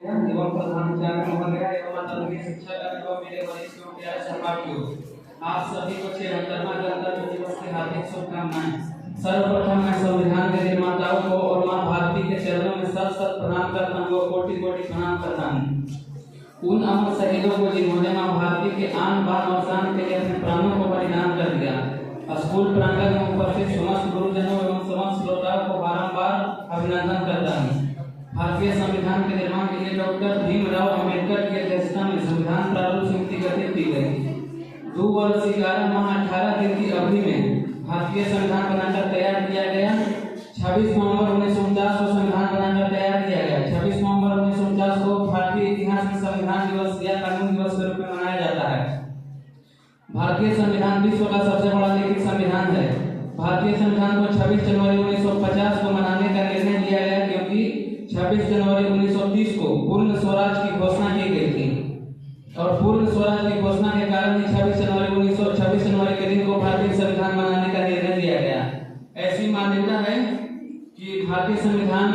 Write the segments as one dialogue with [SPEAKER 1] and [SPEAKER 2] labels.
[SPEAKER 1] एवं प्रधानाचार्य महोदय एवं माननीय शिक्षक एवं मेरे वरिष्ठों प्यारे सहपाठियों, आप सभी को 76वां गणतंत्र दिवस की हार्दिक शुभकामनाएं। सर्वप्रथम मैं संविधान के निर्माताओं को और मां भारती के चरणों में सत सत प्रणाम करता हूं और कोटि कोटि प्रणाम करता हूं। उन अमर शहीदों को जिन्होंने मां भारती के आन बान और शान के लिए अपने प्राणों को बलिदान कर दिया। स्कूल प्रांगण में उपस्थित समस्त गुरुजनों एवं समस्त श्रोताओं को बारंबार अभिनंदन करता हूं। भारतीय संविधान के निर्माण के लिए डॉक्टर भीमराव अंबेडकर की अध्यक्षता में संविधान प्रारूप समिति गठित की गई। 2 वर्ष 11 माह 18 दिन की अवधि में भारतीय संविधान बनाकर तैयार किया गया। 26 नवंबर 1949 को संविधान बनाकर तैयार किया गया। 26 नवंबर 1949 को भारतीय इतिहास में संविधान दिवस या कानून दिवस के रूप में मनाया जाता है। भारतीय संविधान विश्व का सबसे बड़ा लिखित संविधान है। भारतीय संविधान को 26 जनवरी 1950 को मनाने का निर्णय लिया गया क्योंकि 26 जनवरी 1930 को पूर्ण स्वराज की घोषणा की गई थी और पूर्ण स्वराज की घोषणा के कारण ही 26 जनवरी के दिन को भारतीय संविधान बनाने का निर्णय लिया गया। ऐसी मान्यता है कि भारतीय संविधान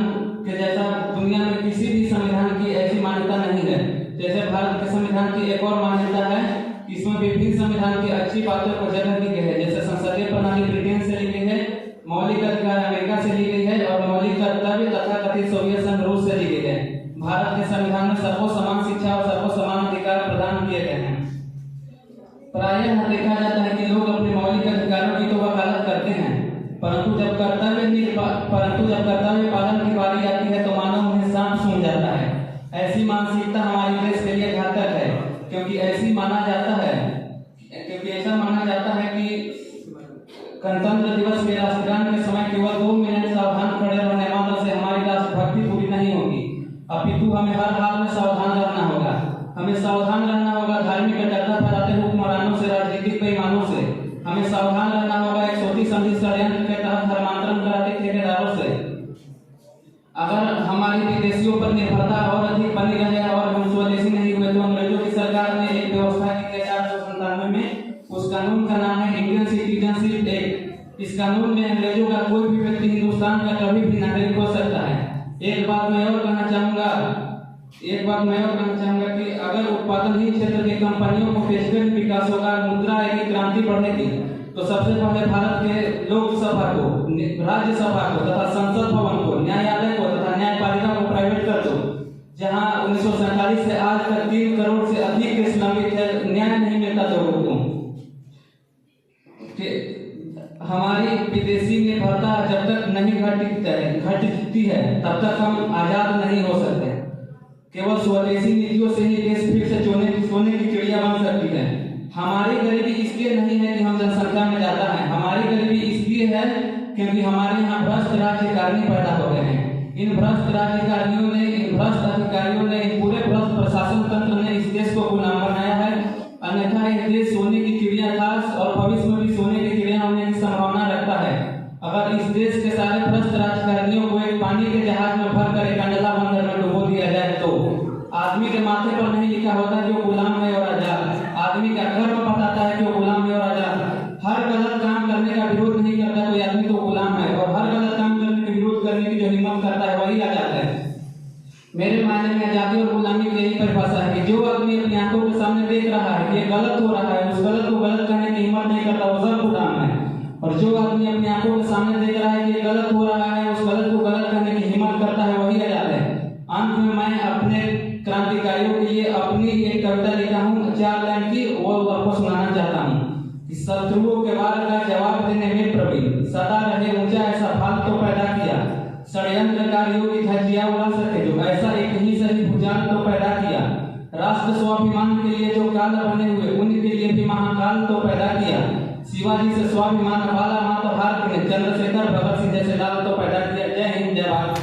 [SPEAKER 1] के जैसा दुनिया में किसी भी संविधान की ऐसी मान्यता नहीं है। जैसे भारत के संविधान की एक और मान्यता है कि इसमें विभिन्न संविधान की अच्छी बातों को जगह दी गई है। जैसे संसदीय प्रणाली ब्रिटेन से ली गई है, मौलिक अधिकार अमेरिका से ली गई है और मौलिक कर्तव्य तथा कथित सोवियत संघ रूस से ली गई है। भारत के संविधान में सबको समान शिक्षा और सबको समान अधिकार प्रदान किए गए हैं। प्रायः देखा जाता है कि लोग अपने मौलिक अधिकारों की तो वकालत करते हैं, परंतु जब कर्तव्य पालन की बारी आती है तो मानव उन्हें सांप सूंघ जाता है। ऐसी मानसिकता हमारे देश के लिए घातक है, क्योंकि ऐसा माना जाता है कि गणतंत्र दिवस में राष्ट्रगान के समय केवल 2 मिनट सावधान खड़े रहने मात्र से हमारी राष्ट्रभक्ति पूरी नहीं होगी, अपितु हमें हर हाल में सावधान रहना होगा। हमें सावधान रहना होगा धार्मिक कट्टरता फैलाते हुक्मरानों से, राजनीतिक बेईमानों से। हमें सावधान रहना होगा एक छोटी समझी षड्यंत्र के तहत धर्मांतरण कराते ठेकेदारों से। अगर हमारी विदेशियों पर निर्भरता और अधिक बनी रहे और हम स्वदेशी नहीं हुए तो अंग्रेजों की सरकार ने एक व्यवस्था की 1897 में। उस कानून का नाम है इंडियन सिटीजनशिप एक्ट। इस कानून में अंग्रेजों का कोई भी व्यक्ति हिंदुस्तान का कभी भी नागरिक हो सकता है। एक बात मैं और कहना चाहूंगा कि अगर उत्पादनहीन क्षेत्र की कंपनियों को पेशेवर विकास होगा, मुद्रा की क्रांति बढ़ेगी, तो सबसे पहले भारत के लोकसभा को, राज्यसभा को तथा संसद भवन को, न्यायालय को तथा न्यायपालिका को प्राइवेट कर दो। जहां 1947 से आज तक 3 करोड़ से अधिक केस लंबित है, न्याय नहीं मिलता लोगों को। हमारी विदेशी निर्भरता जब तक नहीं घटती है तब तक हम आजाद नहीं हो सकते। केवल स्वदेशी नीतियों से ही देश फिर से सोने की चिड़िया बन सकती है। हमारी गरीबी इसलिए नहीं है कि हम जनसंख्या में ज्यादा हैं, हमारी गरीबी इसलिए है क्योंकि हमारे यहाँ भ्रष्ट राज्यकारणी पैदा हो गए हैं। इन भ्रष्ट राज्यकारियों ने, इन भ्रष्ट अधिकारियों ने, इन पूरे भ्रष्ट प्रशासन तंत्र ने इस देश को गुलाम बनाया है। अन्यथा यह देश सोने की चिड़िया था और भविष्य में भी सोने की चिड़िया होने की संभावना रखता है। अगर इस देश के सारे भ्रष्ट राजकारणियों को एक पानी के जहाज में भरकर एक अंडला बंदर में डुबो दिया जाए तो आदमी के माथे पर नहीं लिखा होता कि वो गुलाम है और आजाद। आदमी का गर्व बताता है कि वो गुलाम है और आजाद। हर गलत काम करने का विरोध नहीं करता कोई आदमी तो गुलाम है, और हर गलत काम करने का विरोध करने की जो हिम्मत करता है वही आजाद है। मेरे मायने में आजादी और गुलामी की यही परिभाषा है कि जो आदमी अपनी आंखों के सामने देख रहा है कि ये गलत हो रहा है, उस गलत को गलत कहने की हिम्मत नहीं करता, वो सब गुलाम है। और जो आदमी अपनी आंखों के सामने देख रहा है कि ये गलत हो रहा है, उस गलत को गलत कहने की हिम्मत करता है, वही आजाद है। अंत में मैं अपने क्रांतिकारियों के लिए अपनी एक कविता लिखा हूँ 4 लाइन की, वो आपको सुनाना चाहता हूँ कि शत्रुओं के वार का जवाब देने में प्रवीण, सदा रहे ऊंचा ऐसा फाल तो पैदा किया, षड्यंत्रकारियों की धज्जियां उड़ा सके जो, ऐसा एक ही सही भुजाल तो पैदा किया, राष्ट्र स्वाभिमान के लिए जो काल बने हुए उनके लिए भी महाकाल तो पैदा किया, शिवाजी से स्वाभिमान वाला माता भारत ने चंद्रशेखर भगत सिंह जैसे लाल तो पैदा किया। जय हिंद, जय भारत।